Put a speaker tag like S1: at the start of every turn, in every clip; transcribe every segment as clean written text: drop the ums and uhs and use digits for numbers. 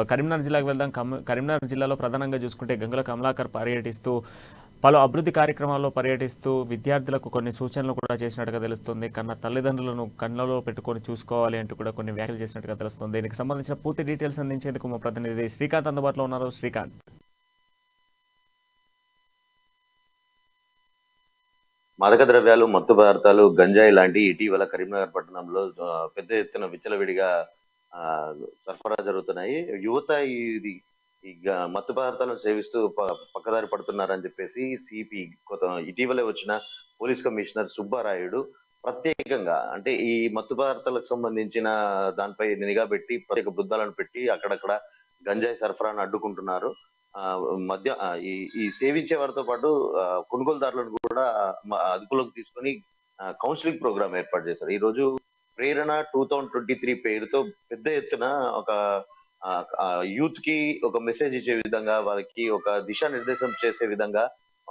S1: కరీంనగర్ జిల్లాకు వెళ్దాం. కరీంనగర్ జిల్లాలో ప్రధానంగా చూసుకుంటే గంగుల కమలాకర్ పర్యటిస్తూ పలు అభివృద్ధి కార్యక్రమాల్లో పర్యటిస్తూ విద్యార్థులకు కొన్ని సూచనలు కూడా చేసినట్టుగా తెలుస్తుంది. కన్న తల్లిదండ్రులను కళ్ళలో పెట్టుకొని చూసుకోవాలి అంటూ కూడా కొన్ని వ్యాఖ్యలు చేసినట్టుగా తెలుస్తుంది. దీనికి సంబంధించిన పూర్తి డీటెయిల్స్ అందించేందుకు మా ప్రతినిధి శ్రీకాంత్ అందుబాటులో ఉన్నారు. శ్రీకాంత్.
S2: మాదక ద్రవ్యాలు, మత్తు పదార్థాలు, గంజాయి లాంటి ఇటీవల కరీంనగర్ పట్టణంలో పెద్ద ఎత్తున విచ్చలవిడిగా ఆ, సరఫరా జరుగుతున్నాయి. యువత ఇది ఈ మత్తు పదార్థాలను సేవిస్తూ పక్కదారి పడుతున్నారని చెప్పేసి సిపి ఇటీవలే వచ్చిన పోలీస్ కమిషనర్ సుబ్బారాయుడు ప్రత్యేకంగా అంటే ఈ మత్తు పదార్థాలకు సంబంధించిన దానిపై నిఘా పెట్టి ప్రత్యేక బృందాలను పెట్టి అక్కడక్కడ గంజాయి సరఫరాను అడ్డుకుంటున్నారు. ఆ మధ్య ఈ ఈ సేవించే వారితో పాటు కొనుగోలుదారులను కూడా అదుపులోకి తీసుకొని కౌన్సిలింగ్ ప్రోగ్రామ్ ఏర్పాటు చేశారు. ఈ రోజు ప్రేరణ 2023 పేరుతో పెద్ద ఎత్తున ఒక యూత్ కి ఒక మెసేజ్ ఇచ్చే విధంగా, వాళ్ళకి ఒక దిశానిర్దేశం చేసే విధంగా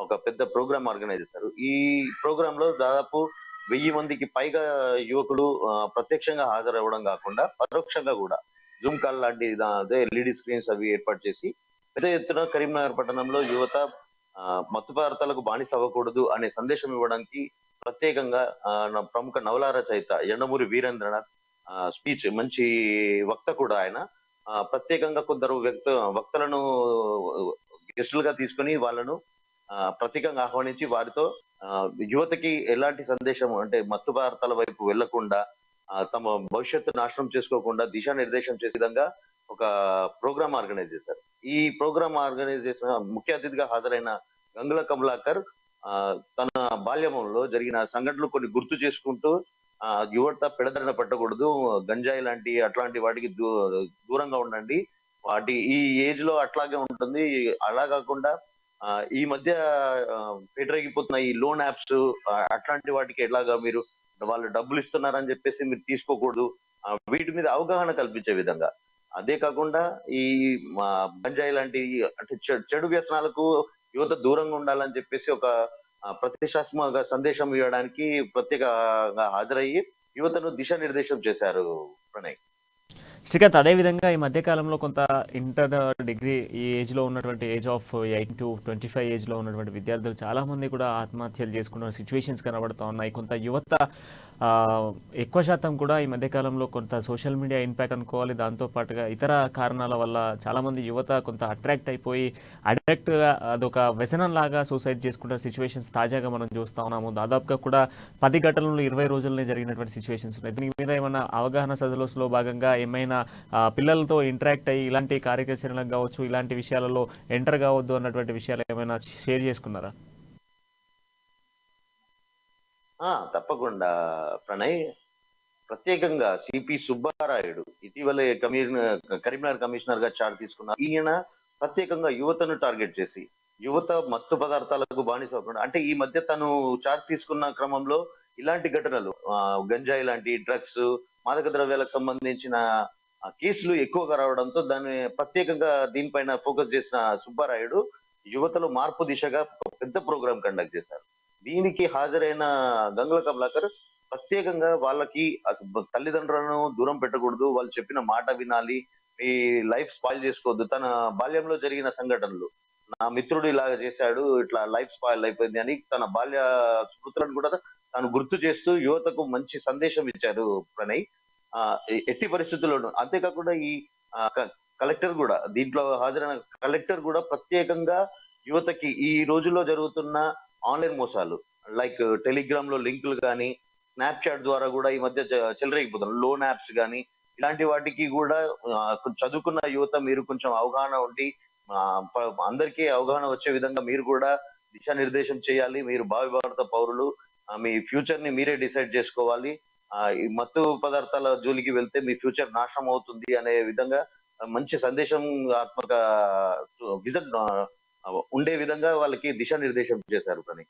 S2: ఒక పెద్ద ప్రోగ్రామ్ ఆర్గనైజ్ చేస్తారు. ఈ ప్రోగ్రామ్ లో దాదాపు 1000 మందికి పైగా యువకులు ప్రత్యక్షంగా హాజరవ్వడం కాకుండా పరోక్షంగా కూడా జూమ్ కాల్ లాంటి అదే ఎల్ఈడి స్క్రీన్స్ అవి ఏర్పాటు చేసి పెద్ద ఎత్తున కరీంనగర్ పట్టణంలో యువత మత్తు పదార్థాలకు బానిస అవ్వకూడదు అనే సందేశం ఇవ్వడానికి ప్రత్యేకంగా ప్రముఖ నవల రచయిత యండమూరి వీరేంద్రనాథ్ స్పీచ్ మంచి వక్త కూడా ఆయన ప్రత్యేకంగా కొందరు వక్తలను గెస్టులుగా తీసుకుని వాళ్ళను ప్రత్యేకంగా ఆహ్వానించి వారితో యువతకి ఎలాంటి సందేశం అంటే మత్తు పదార్థాల వైపు వెళ్లకుండా తమ భవిష్యత్తు నాశనం చేసుకోకుండా దిశానిర్దేశం చేసే విధంగా ఒక ప్రోగ్రామ్ ఆర్గనైజ్ చేశారు. ఈ ప్రోగ్రామ్ ఆర్గనైజ్ చేసిన ముఖ్య అతిథిగా హాజరైన గంగుల కమలాకర్ తన బాల్యంలో జరిగిన సంఘటనలు కొన్ని గుర్తు చేసుకుంటూ యువత పెడదరిన పట్టకూడదు, గంజాయి లాంటి అట్లాంటి వాటికి దూరంగా ఉండండి, వాటి ఈ ఏజ్ లో అట్లాగే ఉంటుంది, అలా కాకుండా ఈ మధ్య పేటరేగిపోతున్న ఈ లోన్ యాప్స్ అట్లాంటి వాటికి ఎలాగా మీరు వాళ్ళు డబ్బులు ఇస్తున్నారని చెప్పేసి మీరు తీసుకోకూడదు, వీటి మీద అవగాహన కల్పించే విధంగా. అదే కాకుండా ఈ గంజాయి లాంటి అంటే చెడు వ్యసనాలకు యువత దూరంగా ఉండాలని చెప్పేసి ఒక ప్రతిష్టాత్మక సందేశం ఇవ్వడానికి ప్రత్యేకంగా హాజరయ్యి యువతను దిశానిర్దేశం చేశారు ప్రణయ్.
S1: శ్రీకాంత్, అదేవిధంగా ఈ మధ్యకాలంలో కొంత ఇంటర్ డిగ్రీ ఈ ఏజ్లో ఉన్నటువంటి ఏజ్ ఆఫ్ 8 to 25 ఏజ్లో ఉన్నటువంటి విద్యార్థులు చాలామంది కూడా ఆత్మహత్యలు చేసుకున్న సిచ్యువేషన్స్ కనబడుతూ ఉన్నాయి. కొంత యువత ఎక్కువ శాతం కూడా ఈ మధ్యకాలంలో కొంత సోషల్ మీడియా ఇంపాక్ట్ అనుకోవాలి, దాంతోపాటుగా ఇతర కారణాల వల్ల చాలామంది యువత కొంత అట్రాక్ట్ అయిపోయి అడక్ట్గా అదొక వ్యసనం లాగా సూసైడ్ చేసుకుంటున్న సిచ్యువేషన్స్ తాజాగా మనం చూస్తూ ఉన్నాము. దాదాపుగా కూడా 10 ఘటనలు 20 రోజుల్లోనే జరిగినటువంటి సిచ్యువేషన్స్ ఉన్నాయి. దీని మీద ఏమైనా అవగాహన సదస్సులో భాగంగా ఏమైనా పిల్లలతో ఇంటరాక్ట్ అయ్యి ఇలాంటి కార్యాచరణలకు కావచ్చు, ఇలాంటి విషయాలలో ఎంటర్ కావద్దు అన్నటువంటి విషయాలు ఏమైనా షేర్ చేసుకున్నారా?
S2: తప్పకుండా ప్రణయ్. ప్రత్యేకంగా సిపి సుబ్బారాయుడు ఇటీవలే కరీంనగర్ కమిషనర్ గా చార్జ్ తీసుకున్నారు. ఈయన ప్రత్యేకంగా యువతను టార్గెట్ చేసి యువత మత్తు పదార్థాలకు బానిస అవ్వకుండా, అంటే ఈ మధ్య తను చార్జ్ తీసుకున్న క్రమంలో ఇలాంటి ఘటనలు గంజాయి లాంటి డ్రగ్స్, మాదక ద్రవ్యాలకు సంబంధించిన కేసులు ఎక్కువగా రావడంతో దాన్ని ప్రత్యేకంగా దీనిపైన ఫోకస్ చేసిన సుబ్బారాయుడు యువతలో మార్పు దిశగా పెద్ద ప్రోగ్రామ్ కండక్ట్ చేశారు. దీనికి హాజరైన గంగుల కమలాకర్ ప్రత్యేకంగా వాళ్ళకి తల్లిదండ్రులను దూరం పెట్టకూడదు, వాళ్ళు చెప్పిన మాట వినాలి, ఈ లైఫ్ స్పాయిల్ చేసుకోవద్దు. తన బాల్యంలో జరిగిన సంఘటనలు, నా మిత్రుడు ఇలాగ చేశాడు, ఇట్లా లైఫ్ స్పాయిల్ అయిపోయింది అని తన బాల్య స్మృతులను కూడా తాను గుర్తు చేస్తూ యువతకు మంచి సందేశం ఇచ్చారు ప్రణయ్. ఎట్టి పరిస్థితుల్లోనూ అంతేకాకుండా ఈ కలెక్టర్ కూడా దీంట్లో హాజరైన కలెక్టర్ కూడా ప్రత్యేకంగా యువతకి ఈ రోజుల్లో జరుగుతున్న ఆన్లైన్ మోసాలు లైక్ టెలిగ్రామ్ లో లింకులు కానీ, స్నాప్చాట్ ద్వారా కూడా ఈ మధ్య చెలరేగిపోతున్నారు, లోన్ యాప్స్ కానీ, ఇలాంటి వాటికి కూడా చదువుకున్న యువత మీరు కొంచెం అవగాహన ఉండి అందరికీ అవగాహన వచ్చే విధంగా మీరు కూడా దిశానిర్దేశం చేయాలి. మీరు భావి భారత పౌరులు, మీ ఫ్యూచర్ ని మీరే డిసైడ్ చేసుకోవాలి. ఈ మత్తు పదార్థాల జోలికి వెళ్తే మీ ఫ్యూచర్ నాశనం అవుతుంది అనే విధంగా మంచి సందేశం ఆత్మక విజన్ ఉండే విధంగా వాళ్ళకి దిశానిర్దేశం చేశారు. కానీ